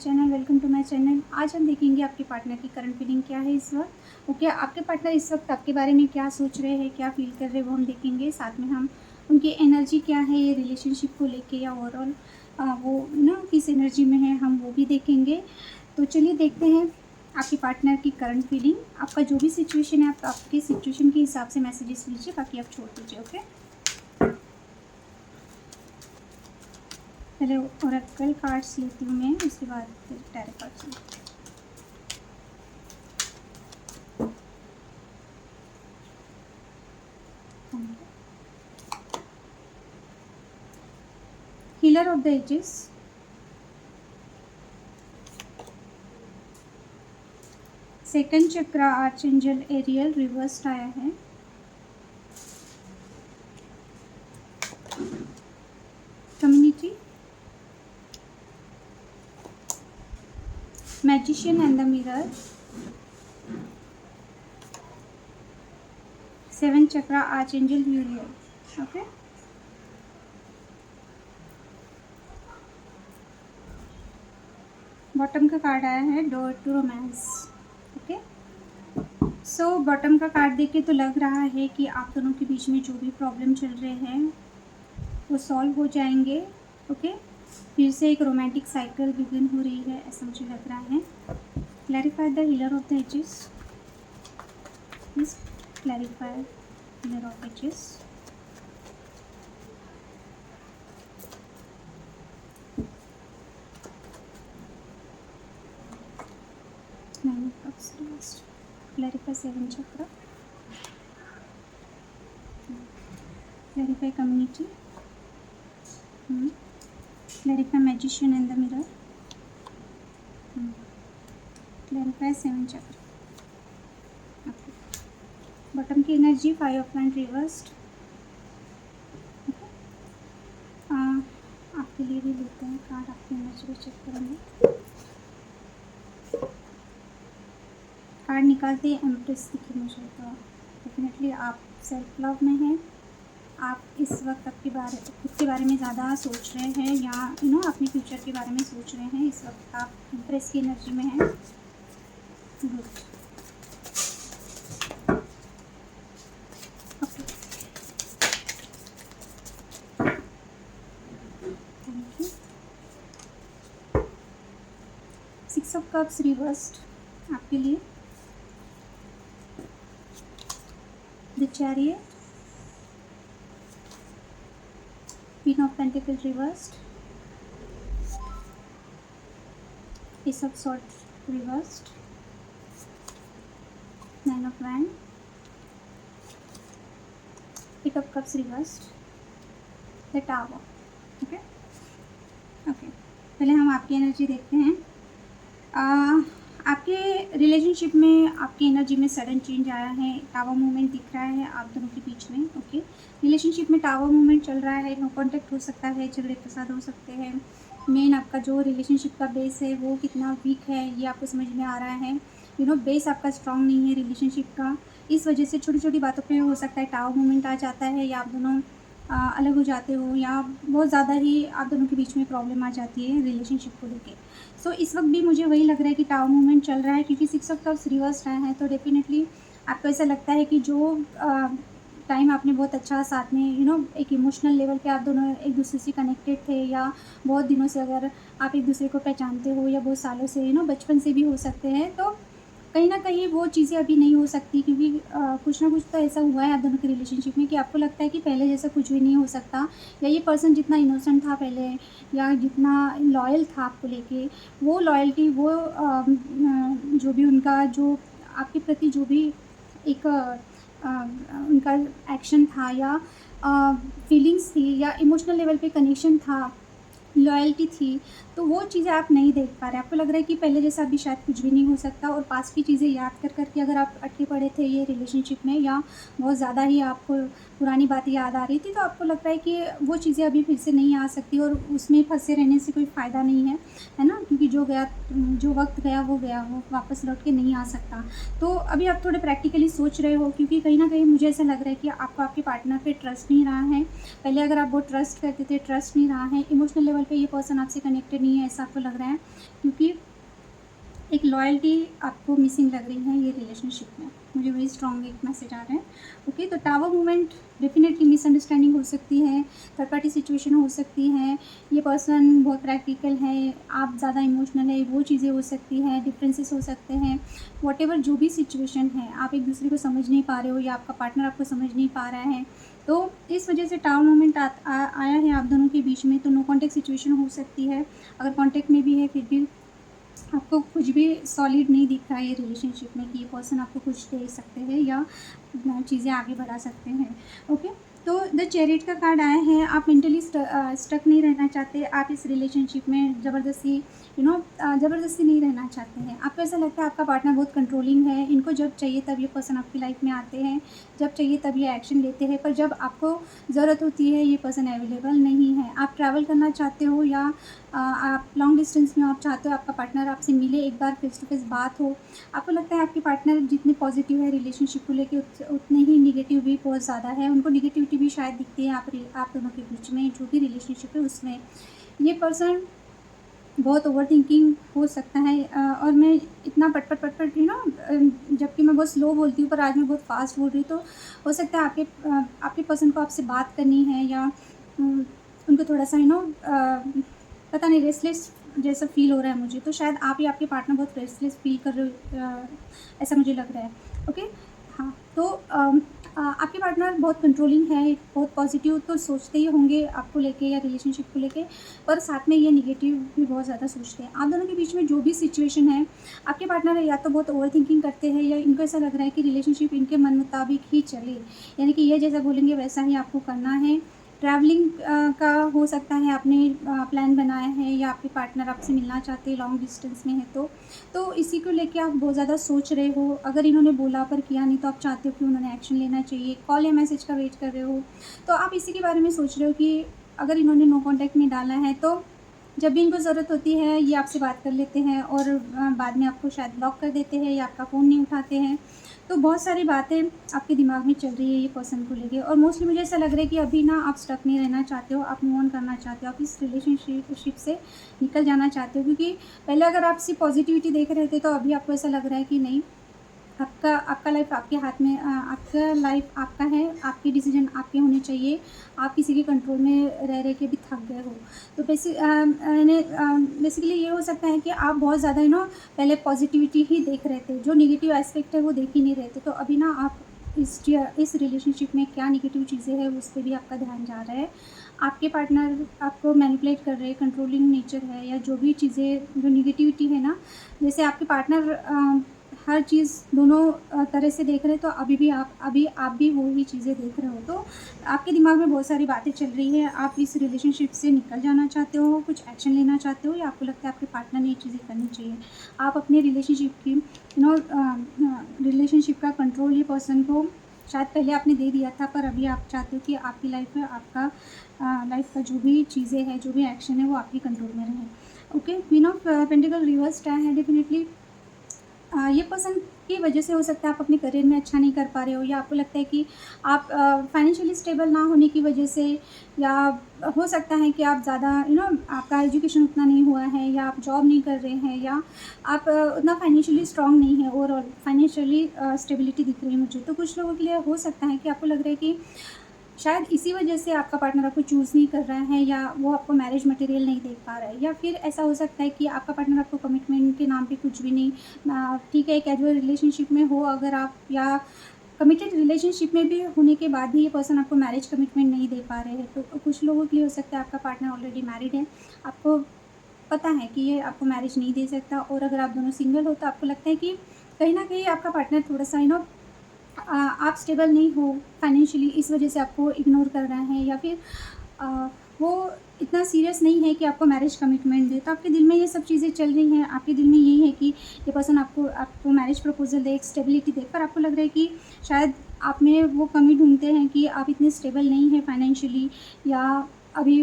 Channel, welcome to my channel. आज हम देखेंगे आपके पार्टनर की करंट फीलिंग क्या है इस वक्त। ओके, आपके पार्टनर इस वक्त आपके बारे में क्या सोच रहे हैं, क्या फील कर रहे हैं, वो हम देखेंगे। साथ में हम उनकी एनर्जी क्या है ये रिलेशनशिप को लेके या ओवरऑल वो ना किस एनर्जी में है, हम वो भी देखेंगे। तो चलिए देखते हैं आपके पार्टनर की करंट फीलिंग। आपका जो भी सिचुएशन है, आप आपके सिचुएशन के हिसाब से मैसेजेस लीजिए, बाकी आप छोड़ दीजिए। ओके, पहले ओरेकल कार्ड्स लेती हूँ मैं, उसके बाद फिर टैरो कार्ड्स लेती हूँ। Healer of the ages, second chakra archangel Ariel reversed आया है। Community, magician and the mirror, seven chakra archangel Uriel. Okay, bottom का कार्ड आया है door to romance. Okay, so bottom का कार्ड देख के तो लग रहा है कि आप दोनों के बीच में जो भी प्रॉब्लम चल रहे हैं वो सॉल्व हो जाएंगे। ओके, फिर से एक रोमांटिक साइकिल बिगिन हो रही है, ऐसा मुझे लग रहा है। Clarify the healer of the ages, please clarify healer of ages. Clarify seven chakra, clarify community, clarify magician and the mirror, clarify seven chakra. Bottom की energy five of wand reversed. आपके लिए भी लेते हैं कार्ड, आपकी एनर्जी को चेक करेंगे। Card निकालते ही एम्प्रेस दिखी मुझे, तो डेफिनेटली आप सेल्फ लव में हैं। आप इस वक्त खुद के बारे में ज़्यादा सोच रहे हैं या अपने फ्यूचर के बारे में सोच रहे हैं। इस वक्त आप एम्प्रेस की एनर्जी में हैं। Good, okay, thank you. Six of cups reversed आपके लिए, the chariot, queen of pentacle reversed, ace of sword reversed, nine of wand, eight of cups reversed, the tower. Okay okay, पहले हम आपकी energy देखते हैं। आपके रिलेशनशिप में आपकी एनर्जी में सडन चेंज आया है, टावर मूवमेंट दिख रहा है आप दोनों के बीच में। ओके, रिलेशनशिप में टावर मूवमेंट चल रहा है, नो कॉन्टैक्ट हो सकता है, झगड़े फसाद हो सकते हैं। मेन आपका जो रिलेशनशिप का बेस है वो कितना वीक है ये आपको समझ में आ रहा है। बेस आपका स्ट्रांग नहीं है रिलेशनशिप का, इस वजह से छोटी छोटी बातों पे हो सकता है टावर मूवमेंट आ जाता है, या आप दोनों अलग हो जाते हो, या बहुत ज़्यादा ही आप दोनों के बीच में प्रॉब्लम आ जाती है रिलेशनशिप को लेके। सो इस वक्त भी मुझे वही लग रहा है कि टावर मूवमेंट चल रहा है, क्योंकि सिक्स ऑफ कप्स रिवर्स आया है। तो डेफिनेटली आपको ऐसा लगता है कि जो टाइम आपने बहुत अच्छा साथ में एक इमोशनल लेवल पे आप दोनों एक दूसरे से कनेक्टेड थे, या बहुत दिनों से अगर आप एक दूसरे को पहचानते हो, या बहुत सालों से बचपन से भी हो सकते हैं, तो कहीं ना कहीं वो चीज़ें अभी नहीं हो सकती, क्योंकि कुछ ना कुछ तो ऐसा हुआ है आप दोनों के रिलेशनशिप में कि आपको लगता है कि पहले जैसा कुछ भी नहीं हो सकता, या ये पर्सन जितना इनोसेंट था पहले, या जितना लॉयल था आपको लेके, वो लॉयल्टी, वो जो भी उनका जो आपके प्रति जो भी एक उनका एक्शन था, या फीलिंग्स थी, या इमोशनल लेवल पे कनेक्शन था, लॉयल्टी थी, तो वो चीज़ें आप नहीं देख पा रहे। आपको लग रहा है कि पहले जैसा अभी शायद कुछ भी नहीं हो सकता, और पास की चीज़ें याद कर कर के अगर आप अटके पड़े थे ये रिलेशनशिप में, या बहुत ज़्यादा ही आपको पुरानी बातें याद आ रही थी, तो आपको लगता है कि वो चीज़ें अभी फिर से नहीं आ सकती और उसमें फँसे रहने से कोई फ़ायदा नहीं है ना? क्योंकि जो वक़्त गया वो गया, वो वापस लौट के नहीं आ सकता। तो अभी आप थोड़े प्रैक्टिकली सोच रहे हो, क्योंकि कहीं न कहीं मुझे ऐसा लग रहा है कि आपको आपके पार्टनर पे ट्रस्ट नहीं रहा है। पहले अगर आप बहुत ट्रस्ट करते थे, ट्रस्ट नहीं रहा है, इमोशनल लेवल पे ये पर्सन आपसे कनेक्टेड नहीं है, ऐसा आपको लग रहा है, क्योंकि एक लॉयल्टी आपको मिसिंग लग रही है ये रिलेशनशिप में। मुझे वही स्ट्रॉन्ग एक मैसेज आ रहा है। ओके, तो टावर मूवमेंट डेफिनेटली मिसअंडरस्टैंडिंग हो सकती है, थर्ड पार्टी सिचुएशन हो सकती है, ये पर्सन बहुत प्रैक्टिकल है, आप ज़्यादा इमोशनल है, वो चीज़ें हो सकती हैं, डिफरेंसेस हो सकते हैं। व्हाटएवर जो भी सिचुएशन है, आप एक दूसरे को समझ नहीं पा रहे हो या आपका पार्टनर आपको समझ नहीं पा रहा है, तो इस वजह से टावर मूवमेंट आया है आप दोनों के बीच में। तो नो कॉन्टैक्ट सिचुएशन हो सकती है। अगर कॉन्टैक्ट में भी है फिर भी आपको कुछ भी सॉलिड नहीं दिख रहा है ये रिलेशनशिप में कि ये पर्सन आपको कुछ दे सकते हैं या चीज़ें आगे बढ़ा सकते हैं। ओके, तो द चैरिट का कार्ड आया है। आप मेंटली स्टक नहीं रहना चाहते, आप इस रिलेशनशिप में ज़बरदस्ती ज़बरदस्ती नहीं रहना चाहते हैं। आपको ऐसा लगता है आपका पार्टनर बहुत कंट्रोलिंग है, इनको जब चाहिए तब ये पर्सन आपकी लाइफ में आते हैं, जब चाहिए तब ये एक्शन लेते हैं, पर जब आपको ज़रूरत होती है ये पर्सन अवेलेबल नहीं है। आप ट्रैवल करना चाहते हो या आप लॉन्ग डिस्टेंस में आप चाहते हो आपका पार्टनर आपसे मिले, एक बार फेस टू फेस बात हो। आपको लगता है आपके पार्टनर जितने पॉजिटिव है रिलेशनशिप को लेके उतने ही निगेटिव भी बहुत ज़्यादा है। उनको निगेटिविटी भी शायद दिखती है आप दोनों के बीच में जो भी रिलेशनशिप है उसमें। ये पर्सन बहुत ओवरथिंकिंग हो सकता है, और मैं इतना पट-पट जबकि मैं बहुत स्लो बोलती हूँ पर आज मैं बहुत फ़ास्ट बोल रही हूँ, तो हो सकता है आपके पर्सन को आपसे बात करनी है या उनको थोड़ा-सा पता नहीं रेस्टलेस जैसा फ़ील हो रहा है मुझे, तो शायद आप या आपके पार्टनर बहुत रेस्टलेस फ़ील कर रहे हो, ऐसा मुझे लग रहा है। ओके? हाँ, तो आपके पार्टनर बहुत कंट्रोलिंग है, बहुत पॉजिटिव तो सोचते ही होंगे आपको लेके या रिलेशनशिप को लेके, पर साथ में ये नेगेटिव भी बहुत ज़्यादा सोचते हैं। आप दोनों के बीच में जो भी सिचुएशन है, आपके पार्टनर या तो बहुत ओवरथिंकिंग करते हैं या इनको ऐसा लग रहा है कि रिलेशनशिप इनके मन मुताबिक ही चले, यानी कि ये जैसा बोलेंगे वैसा ही आपको करना है। ट्रैवलिंग का हो सकता है आपने प्लान बनाया है या आपके पार्टनर आपसे मिलना चाहते हैं लॉन्ग डिस्टेंस में है तो इसी को लेके आप बहुत ज़्यादा सोच रहे हो। अगर इन्होंने बोला पर किया नहीं तो आप चाहते हो कि उन्होंने एक्शन लेना चाहिए, कॉल या मैसेज का वेट कर रहे हो। तो आप इसी के बारे में सोच रहे हो कि अगर इन्होंने नो कॉन्टैक्ट में डाला है तो जब भी इनको ज़रूरत होती है ये आपसे बात कर लेते हैं और बाद में आपको शायद ब्लॉक कर देते हैं या आपका फ़ोन नहीं उठाते हैं। तो बहुत सारी बातें आपके दिमाग में चल रही है ये पर्सन को लेके, और मोस्टली मुझे ऐसा लग रहा है कि अभी ना आप स्टक नहीं रहना चाहते हो, आप मूव ऑन करना चाहते हो, आप इस रिलेशनशिप से निकल जाना चाहते हो, क्योंकि पहले अगर आप सिर्फ पॉजिटिविटी देख रहे थे तो अभी आपको ऐसा लग रहा है कि नहीं, आपका लाइफ आपके हाथ में, आपका लाइफ आपका है, आपके डिसीजन आपके होने चाहिए। आप किसी के कंट्रोल में रह के भी थक गए हो। तो बेसिकली ये हो सकता है कि आप बहुत ज़्यादा पहले पॉजिटिविटी ही देख रहे थे, जो नेगेटिव एस्पेक्ट है वो देख ही नहीं रहे थे। तो अभी ना आप इस रिलेशनशिप में क्या नेगेटिव चीज़ें हैं उस पर भी आपका ध्यान जा रहा है। आपके पार्टनर आपको मैनिपुलेट कर रहे हैं, कंट्रोलिंग नेचर है या जो भी चीज़ें जो नेगेटिविटी है ना, जैसे आपके पार्टनर हर चीज़ दोनों तरह से देख रहे हैं, तो अभी आप भी वही चीज़ें देख रहे हो, तो आपके दिमाग में बहुत सारी बातें चल रही है। आप इस रिलेशनशिप से निकल जाना चाहते हो, कुछ एक्शन लेना चाहते हो, या आपको लगता है आपके पार्टनर ने ये चीज़ें करनी चाहिए। आप अपने रिलेशनशिप का कंट्रोल ये पर्सन को शायद पहले आपने दे दिया था, पर अभी आप चाहते हो कि आपकी लाइफ में आपका लाइफ का जो भी चीज़ें हैं, जो भी एक्शन है वो आपके कंट्रोल में रहे। Okay, queen of pentacle reversed है। डेफिनेटली ये पर्सन की वजह से हो सकता है आप अपने करियर में अच्छा नहीं कर पा रहे हो, या आपको लगता है कि आप फाइनेंशियली स्टेबल ना होने की वजह से, या हो सकता है कि आप ज़्यादा आपका एजुकेशन उतना नहीं हुआ है, या आप जॉब नहीं कर रहे हैं, या आप उतना फाइनेंशियली स्ट्रांग नहीं है, ओवरऑल फाइनेंशियली स्टेबिलिटी दिख रही है मुझे। तो कुछ लोगों के लिए हो सकता है कि आपको लग रहा है कि शायद इसी वजह से आपका पार्टनर आपको चूज़ नहीं कर रहा है, या वो आपको मैरिज मटेरियल नहीं देख पा रहा है, या फिर ऐसा हो सकता है कि आपका पार्टनर आपको कमिटमेंट के नाम पे कुछ भी नहीं, ठीक है कैजुअल रिलेशनशिप में हो अगर आप, या कमिटेड रिलेशनशिप में भी होने के बाद भी ये पर्सन आपको मैरिज कमिटमेंट नहीं दे पा रहे हैं। तो कुछ लोगों के लिए हो सकता है आपका पार्टनर ऑलरेडी मैरिड है, आपको पता है कि ये आपको मैरिज नहीं दे सकता, और अगर आप दोनों सिंगल हो तो आपको लगता है कि कहीं ना कहीं आपका पार्टनर थोड़ा सा आप स्टेबल नहीं हो फाइनेंशियली, इस वजह से आपको इग्नोर कर रहा है, या फिर वो इतना सीरियस नहीं है कि आपको मैरिज कमिटमेंट दे। तो आपके दिल में ये सब चीज़ें चल रही हैं, आपके दिल में यही है कि ये पर्सन आपको मैरिज प्रपोजल दे, एक स्टेबिलिटी दे, पर आपको लग रहा है कि शायद आप में वो कमी ढूँढते हैं कि आप इतने स्टेबल नहीं हैं फाइनेंशियली, या अभी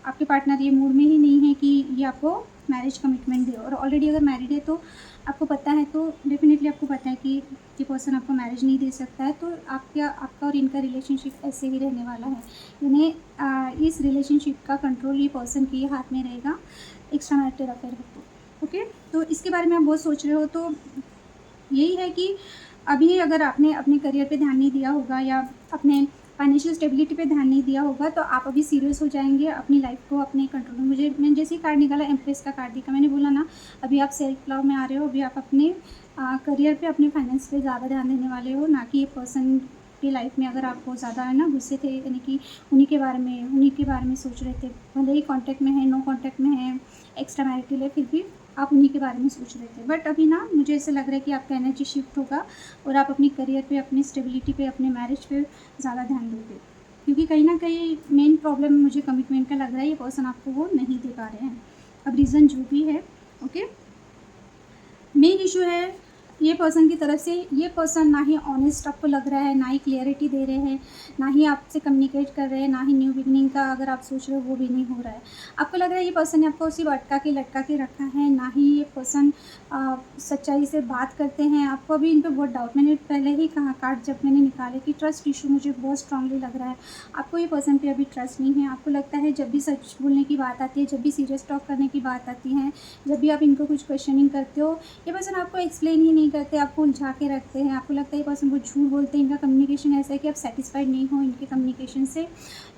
आपके पार्टनर ये मूड में ही नहीं है कि ये आपको मैरिज कमिटमेंट दे। और ऑलरेडी अगर मैरिड है तो आपको पता है, तो डेफ़िनेटली आपको पता है कि ये पर्सन आपको मैरिज नहीं दे सकता है, तो आपका और इनका रिलेशनशिप ऐसे ही रहने वाला है। यानी इस रिलेशनशिप का कंट्रोल ये पर्सन के हाथ में रहेगा, एक्स्ट्रा मैरिटल अफेयर हो तो। ओके, तो इसके बारे में आप बहुत सोच रहे हो, तो यही है कि अभी अगर आपने अपने करियर पे ध्यान नहीं दिया होगा या अपने फाइनेंशियल स्टेबिलिटी पे ध्यान नहीं दिया होगा, तो आप अभी सीरियस हो जाएँगे अपनी लाइफ़ को अपने कंट्रोल में। मैंने जैसे ही कार्ड निकाला, एम्प्रेस का कार्ड दिखा, मैंने बोला ना, अभी आप सेल्फ लव में आ रहे हो, अभी आप अपने करियर पे, अपने फाइनेंस पे ज़्यादा ध्यान देने वाले हो, ना कि ये पर्सन की लाइफ़ में। अगर आप बहुत ज़्यादा है ना गुस्से थे, यानी कि उन्हीं के बारे में सोच रहे थे, भले ही कॉन्टैक्ट में है, नो कॉन्टैक्ट में है, एक्स्ट्रा मैरिटल है, फिर भी आप उन्हीं के बारे में सोच रहे थे। बट अभी ना मुझे ऐसा लग रहा है कि आपका एनर्जी शिफ्ट होगा और आप अपनी करियर पे, अपनी स्टेबिलिटी पे, अपने मैरिज पे ज़्यादा ध्यान दोगे, क्योंकि कहीं ना कहीं मेन प्रॉब्लम मुझे कमिटमेंट का लग रहा है, ये पर्सन आपको वो नहीं दे पा रहे हैं। अब रीज़न जो भी है, ओके, मेन इशू है ये पर्सन की तरफ से। ये पर्सन ना ही ऑनेस्ट आपको लग रहा है, ना ही क्लियरिटी दे रहे हैं, ना ही आपसे कम्युनिकेट कर रहे हैं, ना ही न्यू बिगनिंग का अगर आप सोच रहे हो वो भी नहीं हो रहा है। आपको लग रहा है ये पर्सन ने आपको सिर्फ अटका के लटका के रखा है, ना ही ये पर्सन सच्चाई से बात करते हैं। आपको अभी इन पर बहुत डाउट, मैंने पहले ही कहा कार्ड जब मैंने निकाले कि ट्रस्ट इशू मुझे बहुत स्ट्रांगली लग रहा है। आपको ये पर्सन पे अभी ट्रस्ट नहीं है। आपको लगता है जब भी सच बोलने की बात आती है, जब भी सीरियस टॉक करने की बात आती है, जब भी आप इनको कुछ क्वेश्चनिंग करते हो, ये पर्सन आपको एक्सप्लेन ही नहीं करते, आपको उलझा के रखते हैं। आपको लगता है ये पर्सन बहुत झूठ बोलते हैं, इनका कम्युनिकेशन ऐसा है कि आप सेटिस्फाइड नहीं हो इनके कम्युनिकेशन से।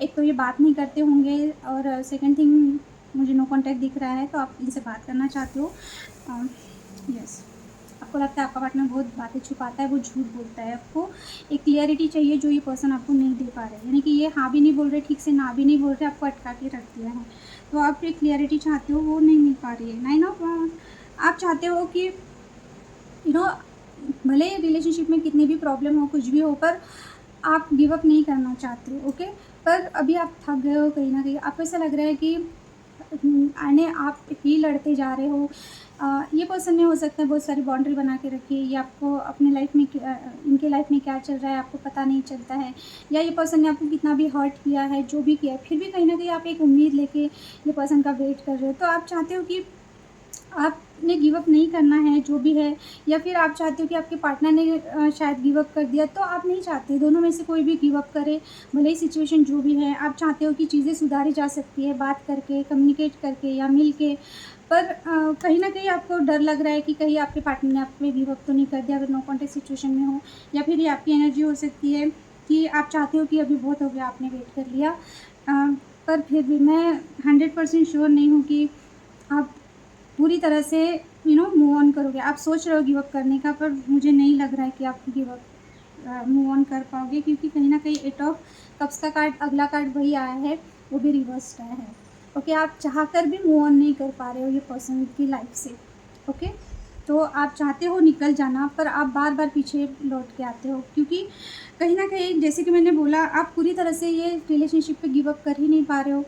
एक तो ये बात नहीं करते होंगे, और सेकंड थिंग मुझे नो कॉन्टैक्ट दिख रहा है, तो आप इनसे बात करना चाहते हो। यस, आपको लगता है आपका पार्टनर बहुत बातें छुपाता है, वो झूठ बोलता है। आपको एक क्लियरिटी चाहिए जो ये पर्सन आपको नहीं दे पा रहे, यानी कि ये हाँ भी नहीं बोल रहे ठीक से, ना भी नहीं बोल रहे, आपको अटका के रख दिया है। तो आप एक क्लियरिटी चाहते हो, वो नहीं मिल पा रही है। 9 ऑफ आप चाहते हो कि भले रिलेशनशिप में कितनी भी प्रॉब्लम हो, कुछ भी हो, पर आप गिव अप नहीं करना चाहते हो। ओके, पर अभी आप थक गए हो कहीं ना कहीं, आपको ऐसा लग रहा है कि आने आप ही लड़ते जा रहे हो। ये पर्सन ने हो सकता है बहुत सारी बाउंड्री बना के रखी है, या आपको अपने लाइफ में इनके लाइफ में क्या चल रहा है आपको पता नहीं चलता है, या ये पर्सन ने आपको कितना भी हर्ट किया है, जो भी किया है, फिर भी कहीं ना कहीं आप एक उम्मीद लेके ये पर्सन का वेट कर रहे हो। तो आप चाहते हो कि आपने गिव अप नहीं करना है जो भी है, या फिर आप चाहते हो कि आपके पार्टनर ने शायद गिव अप कर दिया, तो आप नहीं चाहते दोनों में से कोई भी गिव अप करे, भले ही सिचुएशन जो भी है। आप चाहते हो कि चीज़ें सुधारी जा सकती है बात करके, कम्युनिकेट करके या मिल के, पर कहीं ना कहीं आपको डर लग रहा है कि कहीं आपके पार्टनर ने आप पे गिव अप तो नहीं कर दिया अगर नो कॉन्टेक्ट सिचुएशन में हो, या फिर ये आपकी एनर्जी हो सकती है कि आप चाहते हो कि अभी बहुत हो गया, आपने वेट कर लिया, पर फिर भी मैं 100% श्योर नहीं हूँ कि आप पूरी तरह से मूव ऑन करोगे। आप सोच रहे हो गिव अप करने का, पर मुझे नहीं लग रहा है कि आप गिव अप मूव ऑन कर पाओगे, क्योंकि कहीं ना कहीं 8 ऑफ कप्स का कार्ड, अगला कार्ड वही आया है, वो भी रिवर्स्ड आया है। ओके, आप चाहकर भी मूव ऑन नहीं कर पा रहे हो ये पर्सन की लाइफ से। ओके, तो आप चाहते हो निकल जाना, पर आप बार बार पीछे लौट के आते हो, क्योंकि कहीं ना कहीं जैसे कि मैंने बोला, आप पूरी तरह से ये रिलेशनशिप पे गिव अप कर ही नहीं पा रहे हो।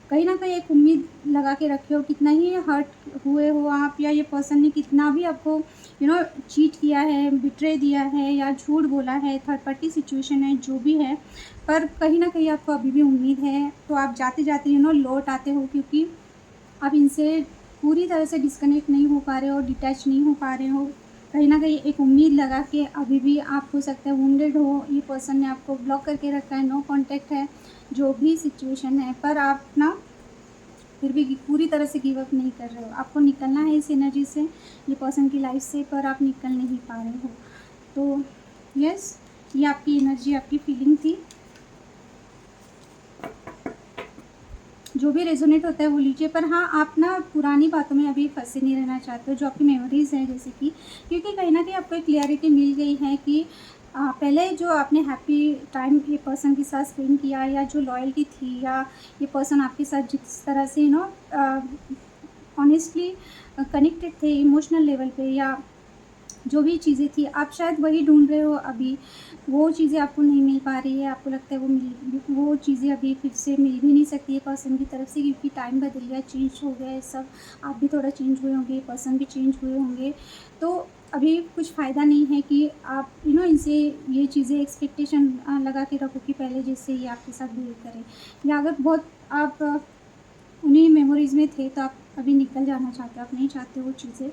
कहीं ना कहीं एक उम्मीद लगा के रखे हो, कितना ही हर्ट हुए हो आप, या ये पर्सन ने कितना भी आपको चीट किया है, बिट्रे दिया है, या झूठ बोला है, थर्ड पार्टी सिचुएशन है, जो भी है, पर कहीं ना कहीं आपको अभी भी उम्मीद है। तो आप जाते जाते लौट आते हो, क्योंकि आप इनसे पूरी तरह से डिस्कनेक्ट नहीं हो पा रहे हो, डिटैच नहीं हो पा रहे हो। कहीं ना कहीं एक उम्मीद लगा के अभी भी आप हो सकता है वुंडेड हो, ये पर्सन ने आपको ब्लॉक करके रखा है, नो कांटेक्ट है, जो भी सिचुएशन है, पर आप ना फिर भी पूरी तरह से गिव अप नहीं कर रहे हो। आपको निकलना है इस एनर्जी से, ये पर्सन की लाइफ से, पर आप निकल नहीं पा रहे हो। तो यस, ये आपकी एनर्जी, आपकी फीलिंग थी। जो भी रेजोनेट होता है वो लीजिए, पर हाँ, आप ना पुरानी बातों में अभी फंसे नहीं रहना चाहते हो, जो आपकी मेमोरीज़ हैं, जैसे कि, क्योंकि कहीं ना कहीं आपको एक क्लियरिटी मिल गई है कि पहले जो आपने हैप्पी टाइम ये पर्सन के साथ स्पेंड किया, या जो लॉयल्टी थी, या ये पर्सन आपके साथ जिस तरह से ऑनेस्टली कनेक्टेड थे इमोशनल लेवल पे, या जो भी चीज़ें थी, आप शायद वही ढूंढ रहे हो अभी। वो चीज़ें आपको नहीं मिल पा रही है, आपको लगता है वो चीज़ें अभी फिर से मिल भी नहीं सकती है पर्सन की तरफ से, क्योंकि टाइम बदल गया, चेंज हो गया है सब। आप भी थोड़ा चेंज हुए होंगे, पर्सन भी चेंज हुए होंगे। तो अभी कुछ फ़ायदा नहीं है कि आप इनसे ये चीज़ें एक्सपेक्टेशन लगा के रखो कि पहले जैसे ये आपके साथ बिहेव करें, या अगर बहुत आप उन्हीं मेमोरीज़ में थे तो आप अभी निकल जाना चाहते हो, आप नहीं चाहते वो चीज़ें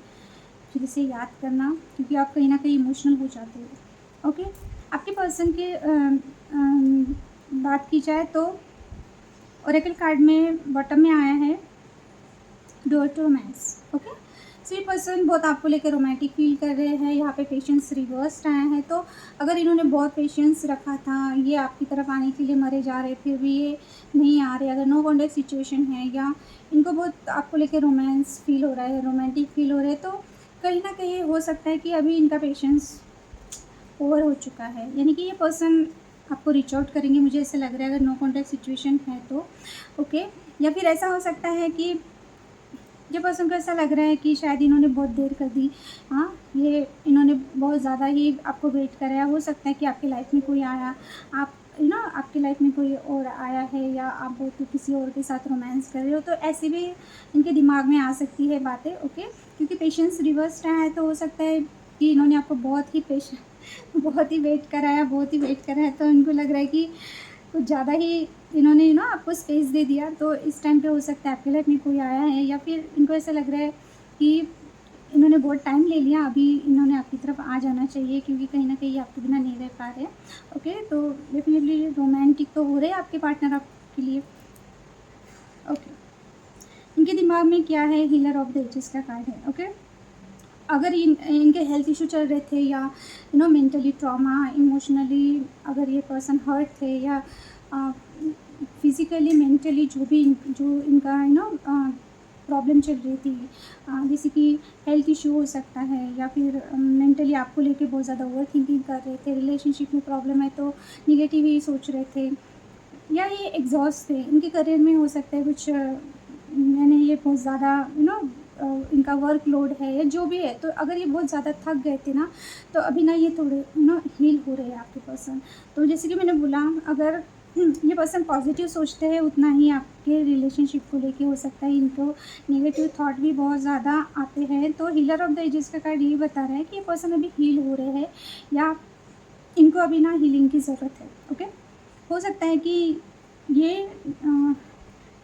फिर से याद करना, क्योंकि आप कहीं न कहीं इमोशनल हो जाते हो। ओके? आपके पर्सन के बात की जाए तो ओरेकल कार्ड में बॉटम में आया है डोर टू रोमांस। ओके? सो ये पर्सन बहुत आपको लेकर रोमांटिक फील कर रहे हैं। यहाँ पे पेशेंस रिवर्स्ड आया है, तो अगर इन्होंने बहुत पेशेंस रखा था, ये आपकी तरफ आने के लिए मरे जा रहे, फिर भी ये नहीं आ रहे, अगर नो कॉन्टैक्ट सिचुएशन है या इनको बहुत आपको लेकर रोमांस फील हो रहा है, रोमांटिक फील हो रहा है, तो कहीं ना कहीं हो सकता है कि अभी इनका पेशेंस ओवर हो चुका है। यानी कि ये पर्सन आपको रीच आउट करेंगे, मुझे ऐसा लग रहा है, अगर नो कॉन्टैक्ट सिचुएशन है तो। ओके? या फिर ऐसा हो सकता है कि ये पर्सन को ऐसा लग रहा है कि शायद इन्होंने बहुत देर कर दी। हाँ, ये इन्होंने बहुत ज़्यादा ही आपको वेट कराया। हो सकता है कि आपकी लाइफ में कोई आया, आप आपकी लाइफ में कोई और आया है, या आप बहुत किसी और के साथ रोमांस कर रहे हो, तो ऐसी भी इनके दिमाग में आ सकती है बातें। ओके? क्योंकि पेशेंस रिवर्स्ड है, तो हो सकता है कि इन्होंने आपको बहुत ही वेट कराया, बहुत ही वेट कराया, तो इनको लग रहा है कि कुछ ज़्यादा ही इन्होंने आपको स्पेस दे दिया। तो इस टाइम पे हो सकता है आपके लाइफ में कोई आया है, या फिर इनको ऐसा लग रहा है कि इन्होंने बहुत टाइम ले लिया, अभी इन्होंने आपकी तरफ आ जाना चाहिए, क्योंकि कहीं न कहीं आपके बिना नहीं रह पा रहे हैं। ओके? तो डेफ़िनेटली रोमांटिक तो हो रहे हैं आपके पार्टनर आपके लिए। ओके? इनके दिमाग में क्या है, हीलर ऑफ द एजेस का कार्ड है। ओके? अगर इनके हेल्थ इशू चल रहे थे, या मेंटली ट्रॉमा, इमोशनली अगर ये पर्सन हर्ट थे, या फिज़िकली मेंटली जो इनका प्रॉब्लम चल रही थी, जैसे कि हेल्थ इशू हो सकता है, या फिर मेंटली आपको लेके बहुत ज़्यादा ओवर थिंकिंग कर रहे थे, रिलेशनशिप में प्रॉब्लम है तो निगेटिव ही सोच रहे थे, या ये एग्जॉस्ट थे, इनके करियर में हो सकता है कुछ मैंने ये बहुत ज़्यादा इनका वर्कलोड है या जो भी है, तो अगर ये बहुत ज़्यादा थक गए थे ना, तो अभी ना ये थोड़े हील हो रहे हैं आपके पर्सन। तो जैसे कि मैंने बोला, अगर ये पर्सन पॉजिटिव सोचते हैं, उतना ही आपके रिलेशनशिप को लेके हो सकता है इनको नेगेटिव थॉट भी बहुत ज़्यादा आते हैं। तो हीलर ऑफ द एजेस का कार्ड यही बता रहा है कि ये पर्सन अभी हील हो रहे हैं, या इनको अभी ना हीलिंग की ज़रूरत है। ओके? हो सकता है कि ये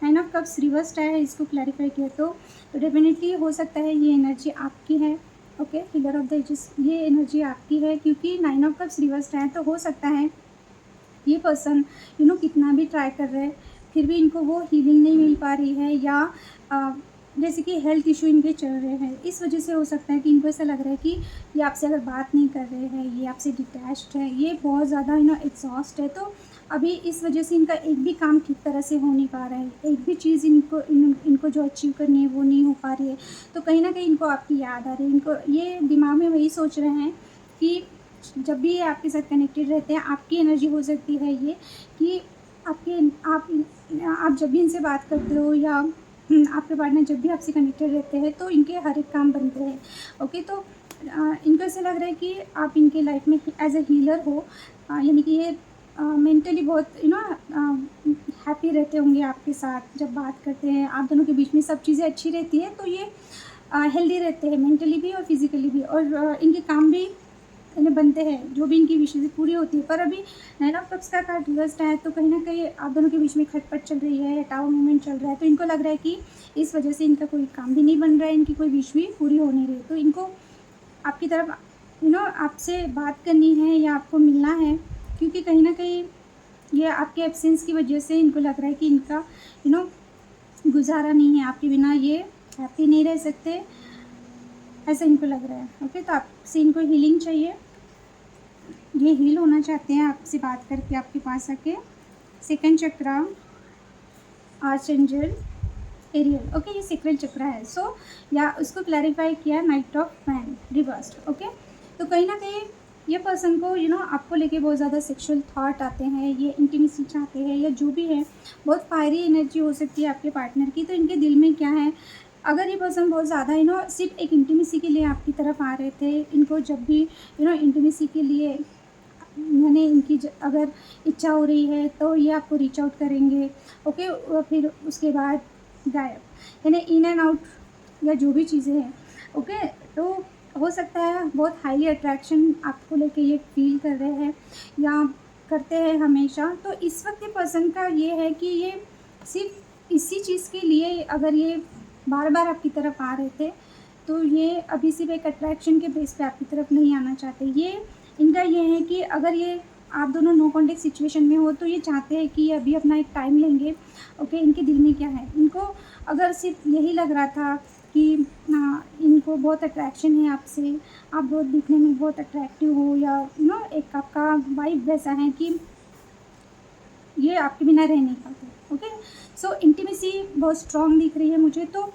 नाइन ऑफ कप्स रिवर्स्ड आया है, इसको क्लैरिफाई किया तो डेफिनेटली हो सकता है ये एनर्जी आपकी है। Okay? Healer of the ages, ये एनर्जी आपकी है, क्योंकि नाइन ऑफ कप्स रिवर्स्ड आया, तो हो सकता है ये पर्सन कितना भी ट्राई कर रहे हैं, फिर भी इनको वो हीलिंग नहीं मिल पा रही है, या जैसे कि हेल्थ इशू इनके चल रहे हैं, इस वजह से हो सकता है कि इनको ऐसा लग रहा है कि ये आपसे अगर बात नहीं कर रहे हैं, ये आपसे डिटैच्ड है, ये बहुत ज़्यादा एग्जॉस्ट है, तो अभी इस वजह से इनका एक भी काम ठीक तरह से हो नहीं पा रहा है, एक भी चीज़ इनको जो अचीव करनी है वो नहीं हो पा रही है, तो कहीं ना कहीं इनको आपकी याद आ रही है, इनको ये दिमाग में वही सोच रहे हैं कि जब भी ये आपके साथ कनेक्टेड रहते हैं, आपकी एनर्जी हो सकती है ये कि आप जब भी इनसे बात करते हो, या आपके पार्टनर जब भी आपसे कनेक्टेड रहते हैं, तो इनके हर एक काम बनते हैं। ओके? तो इनको ऐसा लग रहा है कि आप इनके लाइफ में एज ए हीलर हो, यानी कि ये मेंटली बहुत हैप्पी रहते होंगे आपके साथ, जब बात करते हैं आप दोनों के बीच में सब चीज़ें अच्छी रहती है, तो ये हेल्दी रहते हैं मेंटली भी और फिज़िकली भी, और इनके काम भी बनते हैं, जो भी इनकी विशेज़ पूरी होती है। पर अभी नाइन ऑफ कप्स का कार्ड रिवर्स्ड है, तो कहीं न कहीं आप दोनों के बीच में खटपट चल रही है, टावर मूवमेंट चल रहा है, तो इनको लग रहा है कि इस वजह से इनका कोई काम भी नहीं बन रहा है, इनकी कोई विश भी पूरी हो नहीं रही, तो इनको आपकी तरफ आपसे बात करनी है या आपको मिलना है, क्योंकि कहीं न कहीं ये आपके एब्सेंस की वजह से इनको लग रहा है कि इनका गुज़ारा नहीं है, आपके बिना ये हैप्पी नहीं रह सकते, ऐसा इनको लग रहा है। ओके? तो आपसे इनको हीलिंग चाहिए, ये हील होना चाहते हैं आपसे बात करके आपके पास आके। सेकंड चक्रा, आर्चएंजल एरियल। ओके? ये सेक्रल चक्रा है, सो या उसको क्लैरिफाई किया night of man reversed. Okay? तो कहीं ना कहीं ये पर्सन को आपको लेके बहुत ज़्यादा सेक्सुअल थॉट आते हैं, ये इंटीमेसी चाहते हैं, या जो भी है, बहुत फायरी एनर्जी हो सकती है आपके पार्टनर की। तो इनके दिल में क्या है, अगर ये पर्सन बहुत ज़्यादा सिर्फ एक इंटीमेसी के लिए आपकी तरफ आ रहे थे, इनको जब भी इंटीमेसी के लिए मैंने इनकी अगर इच्छा हो रही है, तो ये आपको रीच आउट करेंगे। ओके? और फिर उसके बाद गायब, यानी इन एंड आउट, या जो भी चीज़ें हैं। ओके? तो हो सकता है बहुत हाईली अट्रैक्शन आपको लेके ये फील कर रहे हैं या करते हैं हमेशा। तो इस वक्त ये पर्सन का ये है कि ये सिर्फ इसी चीज़ के लिए अगर ये बार बार आपकी तरफ आ रहे थे, तो ये अभी सिर्फ एक अट्रैक्शन के बेस पे आपकी तरफ नहीं आना चाहते। ये इनका ये है कि अगर ये आप दोनों नो कॉन्टेक्ट सिचुएशन में हो, तो ये चाहते हैं कि ये अभी अपना एक टाइम लेंगे। ओके, इनके दिल में क्या है, इनको अगर सिर्फ यही लग रहा था कि इनको बहुत अट्रैक्शन है आपसे, आप बहुत दिखने में बहुत अट्रैक्टिव हो, या एक आपका वाइब वैसा है कि ये आपके बिना रह नहीं पाते। ओके, सो इंटीमेसी बहुत स्ट्रॉन्ग दिख रही है मुझे। तो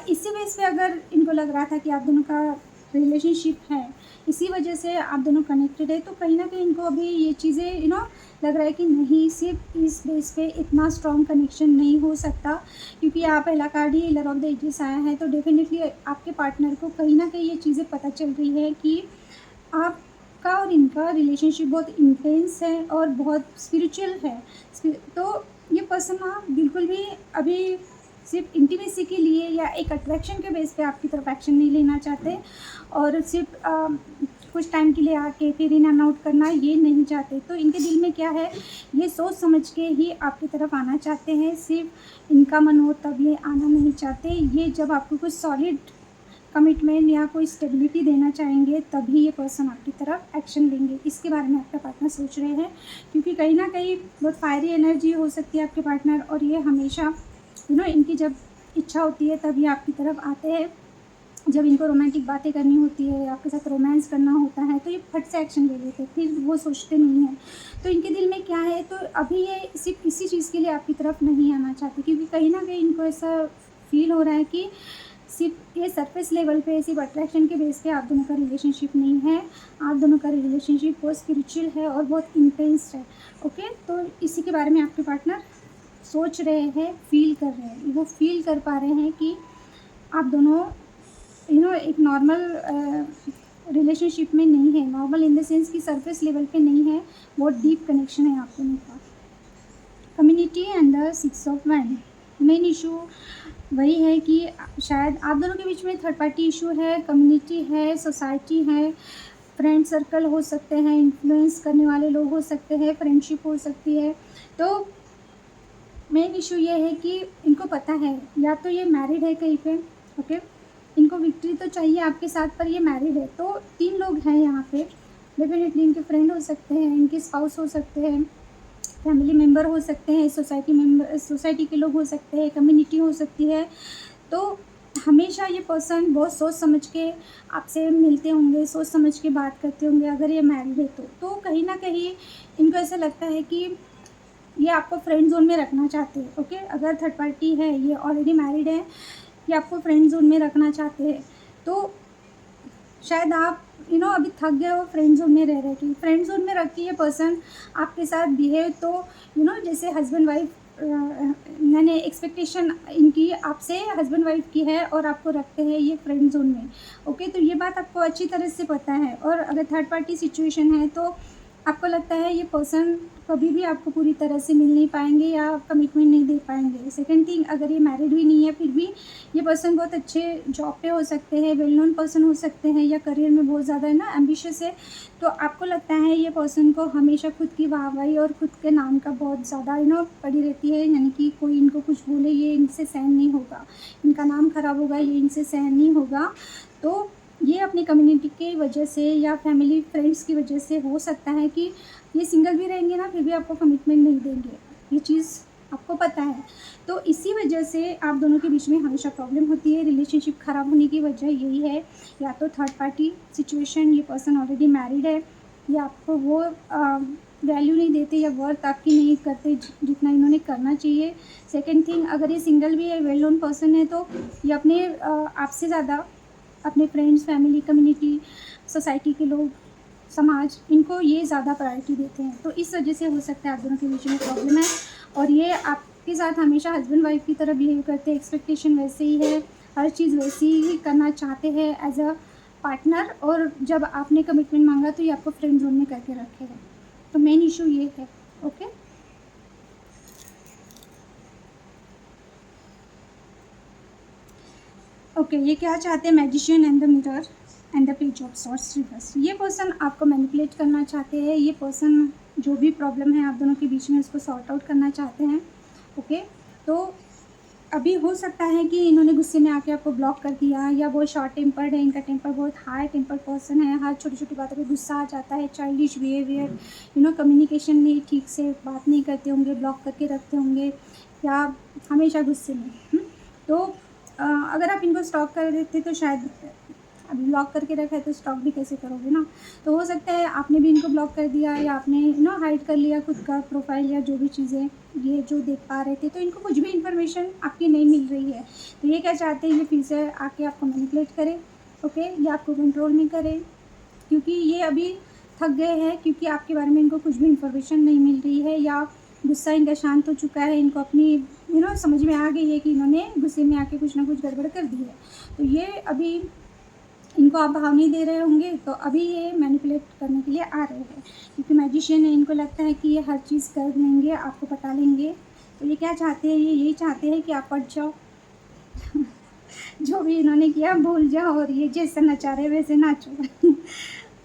इसी बेस पे अगर इनको लग रहा था कि आप दोनों का रिलेशनशिप है, इसी वजह से आप दोनों कनेक्टेड है, तो कहीं ना कहीं इनको अभी ये चीज़ें लग रहा है कि नहीं, सिर्फ इस बेस पे इतना स्ट्रॉन्ग कनेक्शन नहीं हो सकता, क्योंकि यहाँ पहला कार्ड ही हिलर ऑफ द एजेस आया है। तो डेफिनेटली आपके पार्टनर को कहीं ना कहीं ये चीज़ें पता चल रही है कि आपका और इनका रिलेशनशिप बहुत इंटेंस है और बहुत स्पिरिचुअल है। तो ये पर्सन बिल्कुल भी अभी सिर्फ इंटीमेसी के लिए या एक अट्रैक्शन के बेस पे आपकी तरफ एक्शन नहीं लेना चाहते, और सिर्फ कुछ टाइम के लिए आके फिर इन आउट करना ये नहीं चाहते। तो इनके दिल में क्या है, ये सोच समझ के ही आपकी तरफ आना चाहते हैं। सिर्फ इनका मन हो तब ये आना नहीं चाहते। ये जब आपको कुछ सॉलिड कमिटमेंट या कोई स्टेबिलिटी देना चाहेंगे, तभी ये पर्सन आपकी तरफ एक्शन लेंगे। इसके बारे में आपका पार्टनर सोच रहे हैं, क्योंकि कहीं ना कहीं बहुत फायरी एनर्जी हो सकती है आपके पार्टनर, और ये हमेशा इनकी जब इच्छा होती है तब ये आपकी तरफ आते हैं। जब इनको रोमांटिक बातें करनी होती है, आपके साथ रोमांस करना होता है, तो ये फट से एक्शन ले लेते हैं, फिर वो सोचते नहीं हैं। तो इनके दिल में क्या है, तो अभी ये सिर्फ इसी चीज़ के लिए आपकी तरफ नहीं आना चाहते, क्योंकि कहीं ना कहीं इनको ऐसा फील हो रहा है कि सिर्फ ये सरफेस लेवल पे सिर्फ अट्रैक्शन के बेस पे आप दोनों का रिलेशनशिप नहीं है। आप दोनों का रिलेशनशिप बहुत स्पिरिचुअल है और बहुत इंटेंस है। ओके, तो इसी के बारे में आपके पार्टनर सोच रहे हैं, फील कर रहे हैं। वो फील कर पा रहे हैं कि आप दोनों एक नॉर्मल रिलेशनशिप में नहीं है। नॉर्मल इन द सेंस कि सरफेस लेवल पे नहीं है, बहुत डीप कनेक्शन है आप दोनों का। Community and the 6 of wand. Main issue वही है कि शायद आप दोनों के बीच में थर्ड पार्टी इशू है, कम्युनिटी है, सोसाइटी है, फ्रेंड सर्कल हो सकते हैं, इन्फ्लुएंस करने वाले लोग हो सकते हैं, फ्रेंडशिप हो सकती है। तो मेन इशू ये है कि इनको पता है या तो ये मैरिड है कहीं पे। ओके, इनको विक्ट्री तो चाहिए आपके साथ, पर ये मैरिड है। तो 3 लोग हैं यहाँ पे। डेफिनेटली इनके फ्रेंड हो सकते हैं, इनके स्पाउस हो सकते हैं, फैमिली मेम्बर हो सकते हैं, सोसाइटी के लोग हो सकते हैं, कम्युनिटी हो सकती है। तो हमेशा ये पर्सन बहुत सोच समझ के आपसे मिलते होंगे, सोच समझ के बात करते होंगे, अगर ये मैरिड है तो कहीं ना कहीं इनको ऐसा लगता है कि ये आपको फ्रेंड जोन में रखना चाहते हैं। ओके, अगर थर्ड पार्टी है, ये ऑलरेडी मैरिड है, ये आपको फ्रेंड जोन में रखना चाहते हैं। तो शायद आप अभी थक गए हो फ्रेंड जोन में रह के। फ्रेंड जोन में रख के ये पर्सन आपके साथ बिहेव तो जैसे हस्बैंड वाइफ, मैंने एक्सपेक्टेशन इनकी आपसे हस्बैंड वाइफ की है और आपको रखते हैं ये फ्रेंड जोन में। ओके, तो ये बात आपको अच्छी तरह से पता है। और अगर थर्ड पार्टी सिचुएशन है तो आपको लगता है ये पर्सन कभी भी आपको पूरी तरह से मिल नहीं पाएंगे या कमिटमेंट नहीं दे पाएंगे। सेकंड थिंग, अगर ये मैरिड भी नहीं है फिर भी ये पर्सन बहुत अच्छे जॉब पे हो सकते हैं, वेल नोन पर्सन हो सकते हैं, या करियर में बहुत ज़्यादा एम्बिशियस है। तो आपको लगता है ये पर्सन को हमेशा खुद की वाहवाही और खुद के नाम का बहुत ज़्यादा पड़ी रहती है, यानी कि कोई इनको कुछ बोले ये इनसे सहन नहीं होगा, इनका नाम खराब होगा, ये इनसे सहन नहीं होगा। तो ये अपनी कम्युनिटी की वजह से या फैमिली फ्रेंड्स की वजह से हो सकता है कि ये सिंगल भी रहेंगे ना, फिर भी आपको कमिटमेंट नहीं देंगे। ये चीज़ आपको पता है। तो इसी वजह से आप दोनों के बीच में हमेशा प्रॉब्लम होती है। रिलेशनशिप ख़राब होने की वजह यही है, या तो थर्ड पार्टी सिचुएशन, ये पर्सन ऑलरेडी मैरिड है, या आपको वो वैल्यू नहीं देते या वर्थ आपकी नहीं करते जितना इन्होंने करना चाहिए। सेकेंड थिंग, अगर ये सिंगल भी है, वेल नोन पर्सन है, तो ये अपने आपसे ज़्यादा अपने फ्रेंड्स, फैमिली, कम्युनिटी, सोसाइटी के लोग, समाज, इनको ये ज़्यादा प्रायोरिटी देते हैं। तो इस वजह से हो सकता है आप दोनों के बीच में प्रॉब्लम है, और ये आपके साथ हमेशा हस्बैंड वाइफ की तरह बिहेव करते हैं। एक्सपेक्टेशन वैसे ही है, हर चीज़ वैसी ही करना चाहते हैं एज अ पार्टनर, और जब आपने कमिटमेंट मांगा तो ये आपको फ्रेंड जोन में करके रखे हैं। तो मेन इशू ये है। ओके, ओके, ये क्या चाहते हैं, magician and the mirror. And the page of swords reverse. ये पर्सन आपको मैनिपुलेट करना चाहते हैं, ये पर्सन जो भी प्रॉब्लम है आप दोनों के बीच में उसको सॉर्ट आउट करना चाहते हैं। ओके, तो अभी हो सकता है कि इन्होंने गुस्से में आके आपको ब्लॉक कर दिया, या बहुत शॉर्ट टेम्पर्ड है, इनका टेम्पर बहुत हाई टेम्पर्ड पर्सन है, हर छोटी छोटी बातों पे गुस्सा आ जाता है, चाइल्डिश बिहेवियर, कम्युनिकेशन नहीं ठीक से बात नहीं करते होंगे, ब्लॉक करके रखते होंगे, या हमेशा गुस्से में। तो अगर आप इनको स्टॉक कर देते तो शायद, अभी ब्लॉक करके रखा है तो स्टॉक भी कैसे करोगे ना। तो हो सकता है आपने भी इनको ब्लॉक कर दिया, या आपने हाइड कर लिया खुद का प्रोफाइल या जो भी चीज़ें ये जो देख पा रहे थे, तो इनको कुछ भी इन्फॉर्मेशन आपकी नहीं मिल रही है। तो ये क्या चाहते हैं, ये फिर से आके आपको मैनिपुलेट करें, ओके, या आपको कंट्रोल में करें, क्योंकि ये अभी थक गए हैं, क्योंकि आपके बारे में इनको कुछ भी इन्फॉर्मेशन नहीं मिल रही है, या गुस्सा इनका शांत हो चुका है, इनको अपनी समझ में आ गई है कि इन्होंने गुस्से में आके कुछ ना कुछ गड़बड़ कर दी है। तो ये अभी इनको आप भाव नहीं दे रहे होंगे, तो अभी ये मैनिपुलेट करने के लिए आ रहे हैं, क्योंकि मैजिशियन है, इनको लगता है कि ये हर चीज़ कर लेंगे, आपको पटा लेंगे। तो ये क्या चाहते हैं, ये यही चाहते हैं कि आप पट जाओ जो भी इन्होंने किया भूल जाओ, और ये जैसे नचा रहे वैसे नाचो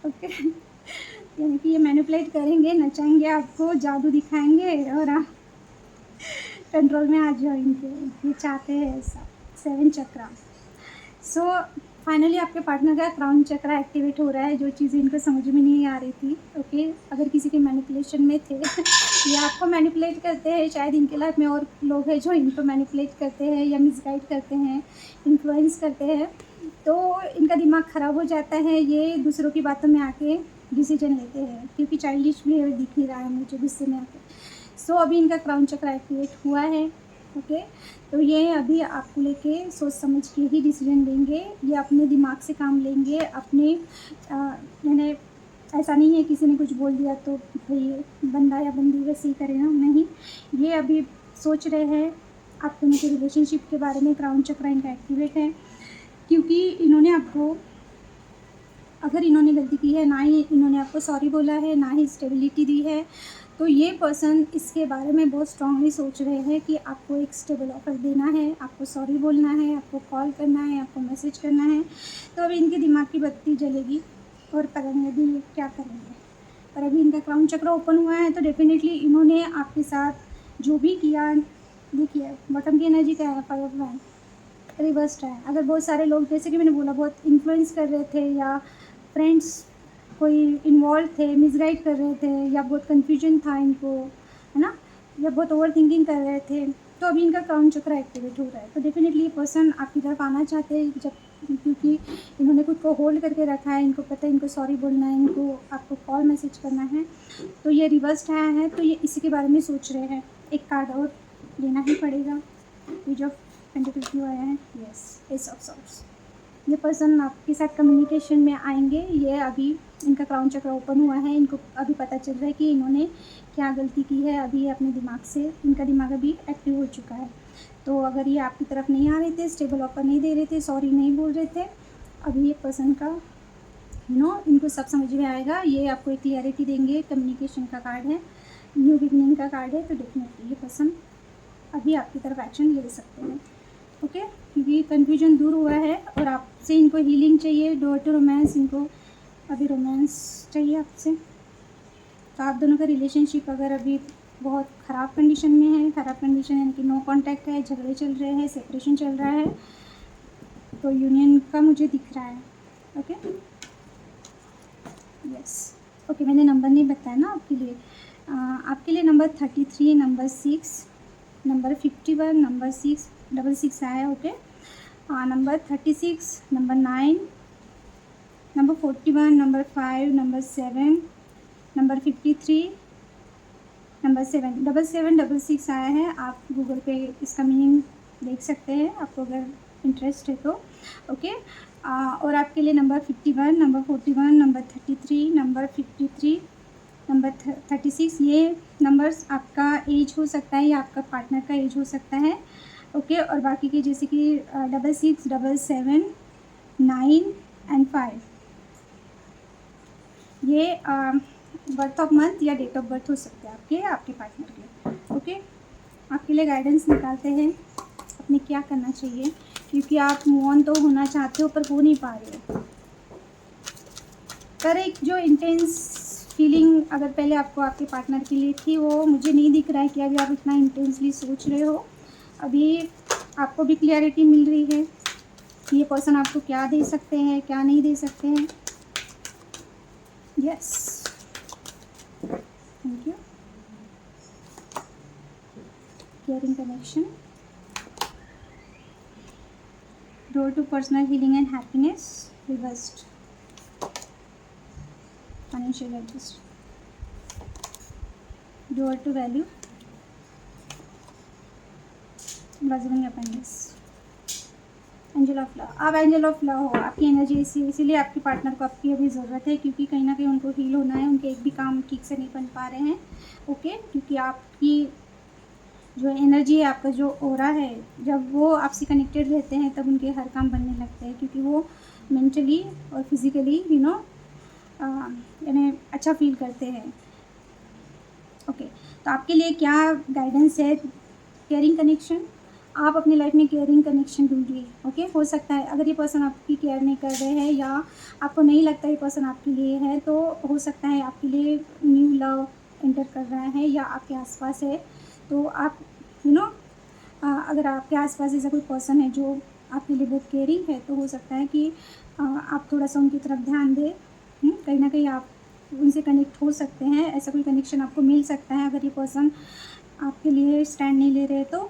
ओके, यानी कि ये मैनिपुलेट करेंगे, नचाएंगे आपको, जादू दिखाएंगे, और आप कंट्रोल में आ जाओ इनके। ये चाहते हैं ऐसा। 7 चक्रा। सो फाइनली आपके पार्टनर का क्राउन चक्रा एक्टिवेट हो रहा है, जो चीज़ें इनको समझ में नहीं आ रही थी। ओके, अगर किसी के मैनिपुलेशन में थे या आपको मैनिपुलेट करते हैं, शायद इनके लाइफ में और लोग हैं जो इनको मैनिपुलेट करते हैं या मिसगाइड करते हैं, इन्फ्लुएंस करते हैं, तो इनका दिमाग ख़राब हो जाता है, ये दूसरों की बातों में आके डिसीजन लेते हैं, क्योंकि चाइल्डिश बिहेवियर दिख नहीं रहा है मुझे गुस्से में आके। सो अभी इनका क्राउन चक्रा एक्टिवेट हुआ है। ओके, तो ये अभी आपको लेके सोच समझ के ही डिसीजन लेंगे, ये अपने दिमाग से काम लेंगे, अपने यानी ऐसा नहीं है किसी ने कुछ बोल दिया तो भाई बंदा या बंदी वैसे ही करे ना, नहीं, ये अभी सोच रहे हैं आप दोनों के रिलेशनशिप के बारे में। क्राउन चक्रा इनका एक्टिवेट है, क्योंकि इन्होंने आपको, अगर इन्होंने गलती की है, ना ही इन्होंने आपको सॉरी बोला है, ना ही स्टेबिलिटी दी है, तो ये पर्सन इसके बारे में बहुत स्ट्रांगली सोच रहे हैं कि आपको एक स्टेबल ऑफर देना है, आपको सॉरी बोलना है, आपको कॉल करना है, आपको मैसेज करना है। तो अभी इनके दिमाग की बत्ती जलेगी और पता नहीं अभी ये क्या करेंगे। पर अभी इनका क्राउन चक्र ओपन हुआ है, तो डेफिनेटली इन्होंने आपके साथ जो भी किया, देखिए बॉटम की एनर्जी क्या है, 5 ऑफ वैंड रिवर्स्ड है। अगर बहुत सारे लोग, जैसे कि मैंने बोला, बहुत इन्फ्लुएंस कर रहे थे, या फ्रेंड्स कोई इन्वॉल्व थे, मिसगाइड कर रहे थे, या बहुत कन्फ्यूजन था इनको, है ना, या बहुत ओवर थिंकिंग कर रहे थे, तो अभी इनका क्राउन चक्र एक्टिवेट हो रहा है। तो डेफिनेटली ये पर्सन आपकी तरफ आना चाहते हैं, जब क्योंकि इन्होंने खुद को होल्ड करके रखा है, इनको पता है इनको सॉरी बोलना है, इनको आपको कॉल मैसेज करना है, तो ये रिवर्स्ड आया है, तो ये इसी के बारे में सोच रहे हैं। एक कार्ड और लेना ही पड़ेगा, पेज ऑफ पेंटिकल्स क्यों आया है, यस, एस ऑफ सॉर्ड्स। ये पर्सन आपके साथ कम्युनिकेशन में आएंगे, ये अभी इनका क्राउन चक्र ओपन हुआ है, इनको अभी पता चल रहा है कि इन्होंने क्या गलती की है, अभी ये अपने दिमाग से, इनका दिमाग अभी एक्टिव हो चुका है। तो अगर ये आपकी तरफ नहीं आ रहे थे, स्टेबल ऑफर नहीं दे रहे थे, सॉरी नहीं बोल रहे थे, अभी ये पर्सन का इनको सब समझ में आएगा, ये आपको एक क्लियरिटी देंगे। कम्युनिकेशन का कार्ड है, न्यू बिगनिंग का कार्ड है, तो डेफिनेटली ये पर्सन अभी आपकी तरफ एक्शन ले सकते हैं। ओके, क्योंकि कन्फ्यूजन दूर हुआ है और आपसे इनको हीलिंग चाहिए, डोर टू रोमांस, इनको अभी रोमांस चाहिए आपसे। तो आप दोनों का रिलेशनशिप अगर अभी बहुत ख़राब कंडीशन में है, ख़राब कंडीशन यानी कि नो कांटेक्ट है, झगड़े चल रहे हैं, सेपरेशन चल रहा है, तो यूनियन का मुझे दिख रहा है। ओके, यस, ओके, मैंने नंबर नहीं बताया ना आपके लिए। आपके लिए नंबर 33, नंबर 6, नंबर 51, नंबर 666 आया है। Okay, number 36, number 9, number 41, number 5, number 7, number 53, number 7, 7766 आया है। आप गूगल पे इसका मीनिंग देख सकते हैं, आपको अगर इंटरेस्ट है तो। ओके, और आपके लिए number 51, number 41, number 33, number 53, number 36, ये नंबर्स आपका एज हो सकता है या आपका पार्टनर का एज हो सकता है। ओके, और बाकी के जैसे कि 66, 77, 9 एंड 5, ये बर्थ ऑफ मंथ या डेट ऑफ बर्थ हो सकते हैं आपके पार्टनर के। ओके, आपके लिए गाइडेंस निकालते हैं, अपने क्या करना चाहिए, क्योंकि आप मूव ऑन तो होना चाहते हो पर हो नहीं पा रहे हो। पर एक जो इंटेंस फीलिंग अगर पहले आपको आपके पार्टनर के लिए थी, वो मुझे नहीं दिख रहा है कि अभी आप इतना इंटेंसली सोच रहे हो। अभी आपको भी क्लियरिटी मिल रही है कि ये पर्सन आपको क्या दे सकते हैं, क्या नहीं दे सकते हैं। Yes, thank you. Caring connection, door to personal healing and happiness, reversed, financial adjust, door to value, blossoming appendix, angel of love. अब एंजल ऑफ लव हो आपकी एनर्जी, इसीलिए आपके पार्टनर को आपकी अभी ज़रूरत है, क्योंकि कहीं ना कहीं उनको हील होना है, उनके एक भी काम ठीक से नहीं बन पा रहे हैं। ओके, क्योंकि आपकी जो एनर्जी है, आपका जो ऑरा है, जब वो आपसे कनेक्टेड रहते हैं तब उनके हर काम बनने लगते हैं, क्योंकि वो मेंटली और फिजिकली यानी अच्छा फील करते हैं। ओके, तो आपके लिए क्या गाइडेंस है? केयरिंग कनेक्शन, आप अपनी लाइफ में केयरिंग कनेक्शन ढूंढिए। ओके, हो सकता है अगर ये पर्सन आपकी केयर नहीं कर रहे हैं या आपको नहीं लगता ये पर्सन आपके लिए है, तो हो सकता है आपके लिए न्यू लव एंटर कर रहा है या आपके आसपास है। तो आप अगर आपके आसपास ऐसा कोई पर्सन है जो आपके लिए बहुत केयरिंग है, तो हो सकता है कि आप थोड़ा सा उनकी तरफ ध्यान दें। कहीं ना कहीं आप उनसे कनेक्ट हो सकते हैं, ऐसा कोई कनेक्शन आपको मिल सकता है अगर ये पर्सन आपके लिए स्टैंड नहीं ले रहे तो।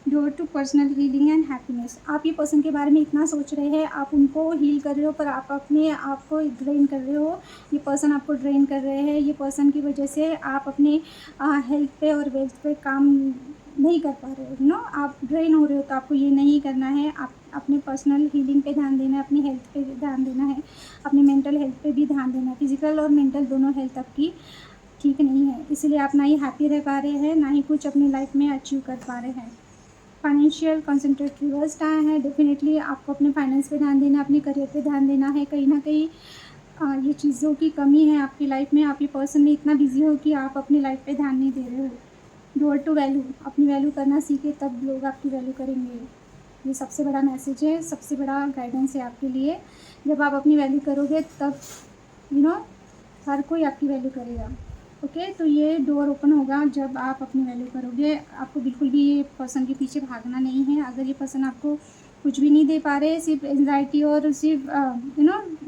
Door to personal healing and happiness, आप ये पर्सन के बारे में इतना सोच रहे हैं, आप उनको हील कर रहे हो, पर आप अपने आप को ड्रेन कर रहे हो। ये पर्सन आपको ड्रेन कर रहे हैं, ये पर्सन की वजह से आप अपने हेल्थ पे और वेल्थ पे काम नहीं कर पा रहे हो। आप ड्रेन हो रहे हो, तो आपको ये नहीं करना है। आप अपने पर्सनल हीलिंग पे ध्यान देना है, अपनी हेल्थ पे ध्यान देना है, अपनी मेंटल हेल्थ पे भी ध्यान देना है। फिजिकल और मेंटल दोनों हेल्थ आपकी ठीक नहीं है, इसलिए आप ना ही हैप्पी रह पा रहे हैं, ना ही कुछ अपनी लाइफ में अचीव कर पा रहे हैं। फाइनेंशियल कॉन्सेंट्रेट रिवर्स्ड आया है। डेफिनेटली आपको अपने फाइनेंस पे ध्यान देना, अपने करियर पे ध्यान देना है। कहीं ना कहीं ये चीज़ों की कमी है आपकी लाइफ में। आप ये पर्सन में इतना बिजी हो कि आप अपनी लाइफ पे ध्यान नहीं दे रहे हो। डोर टू वैल्यू, अपनी वैल्यू करना सीखे, तब लोग आपकी वैल्यू करेंगे। ये सबसे बड़ा मैसेज है, सबसे बड़ा गाइडेंस है आपके लिए। जब आप अपनी वैल्यू करोगे तब हर कोई आपकी वैल्यू करेगा। ओके, तो ये डोर ओपन होगा जब आप अपनी वैल्यू करोगे। आपको बिल्कुल भी ये पर्सन के पीछे भागना नहीं है। अगर ये पर्सन आपको कुछ भी नहीं दे पा रहे, सिर्फ एंजाइटी और सिर्फ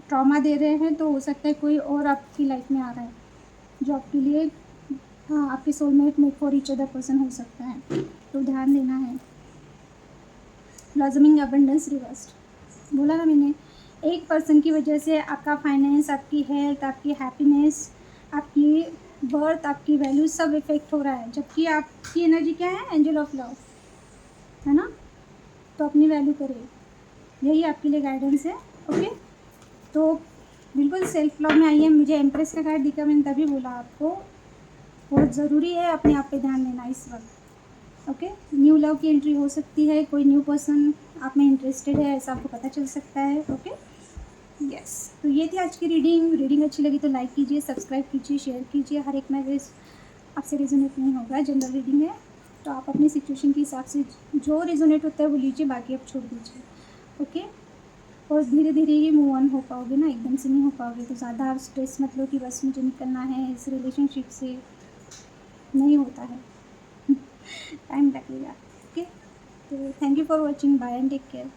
ट्रॉमा दे रहे हैं, तो हो सकता है कोई और आपकी लाइफ में आ रहा है जो आपके लिए आपके soulmate mate for each other person हो सकता है, तो ध्यान देना है। ब्लॉसमिंग अबंडेंस रिवर्स्ड, बोला ना मैंने, एक पर्सन की वजह से आपका फाइनेंस, आपकी हेल्थ, आपकी हैप्पीनेस, आपकी बर्थ, आपकी वैल्यू सब इफेक्ट हो रहा है, जबकि आपकी एनर्जी क्या है? एंजल ऑफ लव है ना। तो अपनी वैल्यू करें, यही आपके लिए गाइडेंस है। ओके, तो बिल्कुल सेल्फ लव में आइए। मुझे एम्प्रेस का कार्ड दिखा, मैंने तभी बोला आपको बहुत ज़रूरी है अपने आप पे ध्यान देना इस वक्त। ओके, न्यू लव की एंट्री हो सकती है, कोई न्यू पर्सन आप में इंटरेस्टेड है, ऐसा आपको पता चल सकता है। ओके, यस, तो ये थी आज की रीडिंग अच्छी लगी तो लाइक कीजिए, सब्सक्राइब कीजिए, शेयर कीजिए। हर एक मैसेज आपसे रेजोनेट नहीं होगा, जनरल रीडिंग है, तो आप अपनी सिचुएशन के हिसाब से जो रेजोनेट होता है वो लीजिए, बाकी आप छोड़ दीजिए। ओके, और धीरे धीरे ही मूव ऑन हो पाओगे ना, एकदम से नहीं हो पाओगे। तो ज़्यादा आप स्ट्रेस मत लो कि बस मुझे निकलना है इस रिलेशनशिप से, नहीं होता है टाइम लगेगा। ओके, तो thank you for watching, bye and take care.